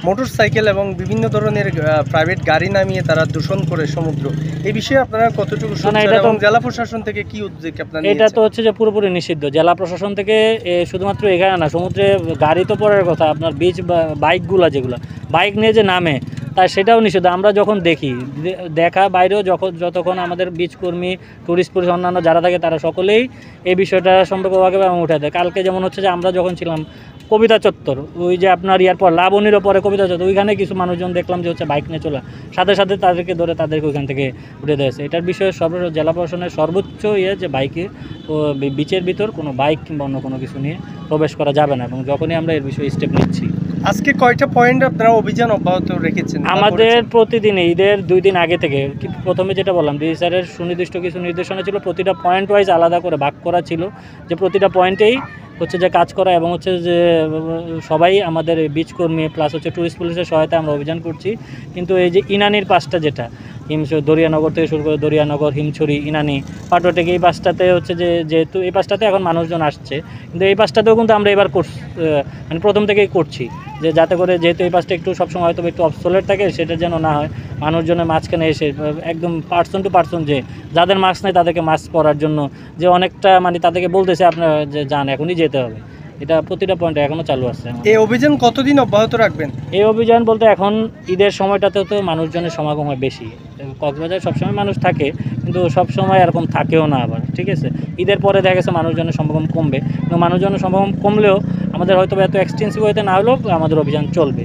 Motorcycle এবং বিভিন্ন ধরনের প্রাইভেট গাড়ি নামিয়ে তারা দূষণ করে সমুদ্র, এই বিষয়ে আপনারা কতটুকু না, সোচ্চার এটা তো এবং জেলা প্রশাসন থেকে কি উদ্যোগ আপনারা এটা নিয়েছেন? তো হচ্ছে যে পুরোপুরি নিষিদ্ধ জেলা প্রশাসন থেকে। শুধুমাত্র এখানে না, সমুদ্রে গাড়ি তো পরের কথা, আপনার বিচ বা বাইকগুলো যেগুলো বাইক নিয়ে যে নামে, তাই সেটাও নিষিদ্ধ। আমরা যখন দেখি দেখা বাইরেও যতক্ষণ আমাদের বিচ কর্মী, টুরিস্ট পুলিশ, অন্যান্য যারা থাকে তারা সকলেই এই বিষয়টা সম্পর্কে ওয়াকিবহাল এবং উঠে দেয়। কালকে যেমন হচ্ছে যে আমরা যখন ছিলাম কবিতা চত্বর, ওই যে আপনার ইয়ার পর লাবণীরও পরে কবিতা চত্বর, ওইখানে কিছু মানুষজন দেখলাম যে হচ্ছে বাইক নিয়ে চলে, সাথে সাথে তাদেরকে ধরে তাদেরকে ওইখান থেকে উঠে দিয়েছে। এটার বিষয়ে জেলা প্রশাসনের সর্বোচ্চ যে বাইকে ও বিচের ভিতর কোনো বাইক কিংবা অন্য কোনো কিছু নিয়ে প্রবেশ করা যাবে না, এবং যখনই আমরা এর বিষয়ে স্টেপ নিচ্ছি। আজকে কয়টা পয়েন্ট আপনারা অভিযান অব্যাহত রেখেছেন? আমাদের প্রতিদিন ঈদের 2 দিন আগে থেকে প্রথমে যেটা বললাম, ডিসি স্যারের সুনির্দিষ্ট কিছু নির্দেশনা ছিল, প্রতিটা পয়েন্ট ওয়াইজ আলাদা করে ভাগ করা ছিল, যে প্রতিটা পয়েন্টেই হচ্ছে যে কাজ করা, এবং হচ্ছে যে সবাই আমাদের বিচ কর্মী প্লাস হচ্ছে টুরিস্ট পুলিশের সহায়তায় আমরা অভিযান করছি। কিন্তু এই যে ইনানির পাশটা, যেটা দরিয়ানগর থেকে শুরু করে দরিয়ানগর, হিমছড়ি, ইনানি, পাটোটেক, এই পাশটাতে হচ্ছে যে যেহেতু এই পাশটাতে এখন মানুষজন আসছে, কিন্তু এই পাশটাতেও কিন্তু আমরা এবার মানে প্রথম থেকেই করছি, যে যাতে করে যেহেতু এই পাশটা একটু সবসময় হয়তো একটু অবসোলেট থাকে, সেটা যেন না হয়। মানুষজনের মাঝখানে এসে একদম পার্সন টু পার্সন, যে যাদের মাস্ক নেই তাদেরকে মাস্ক পরার জন্য, যে অনেকটা মানে তাদেরকে বলতেছে আপনারা যে যান, এখনই যেতে হবে। এটা প্রতিটা পয়েন্টে এখনও চালু আছে। এই অভিযান কতদিন অব্যাহত রাখবেন? এই অভিযান বলতে এখন ঈদের সময়টাতে তো মানুষজনের সমাগম হয় বেশি, কক্সবাজারে সবসময় মানুষ থাকে, কিন্তু সব সময় এরকম থাকেও না আবার, ঠিক আছে। ঈদের পরে দেখা গেছে মানুষজনের সমাগম কমবে, কিন্তু মানুষজনের সমাগম কমলেও আমাদের হয়তো এত এক্সটেন্সিভ হইতে না হলেও আমাদের অভিযান চলবে।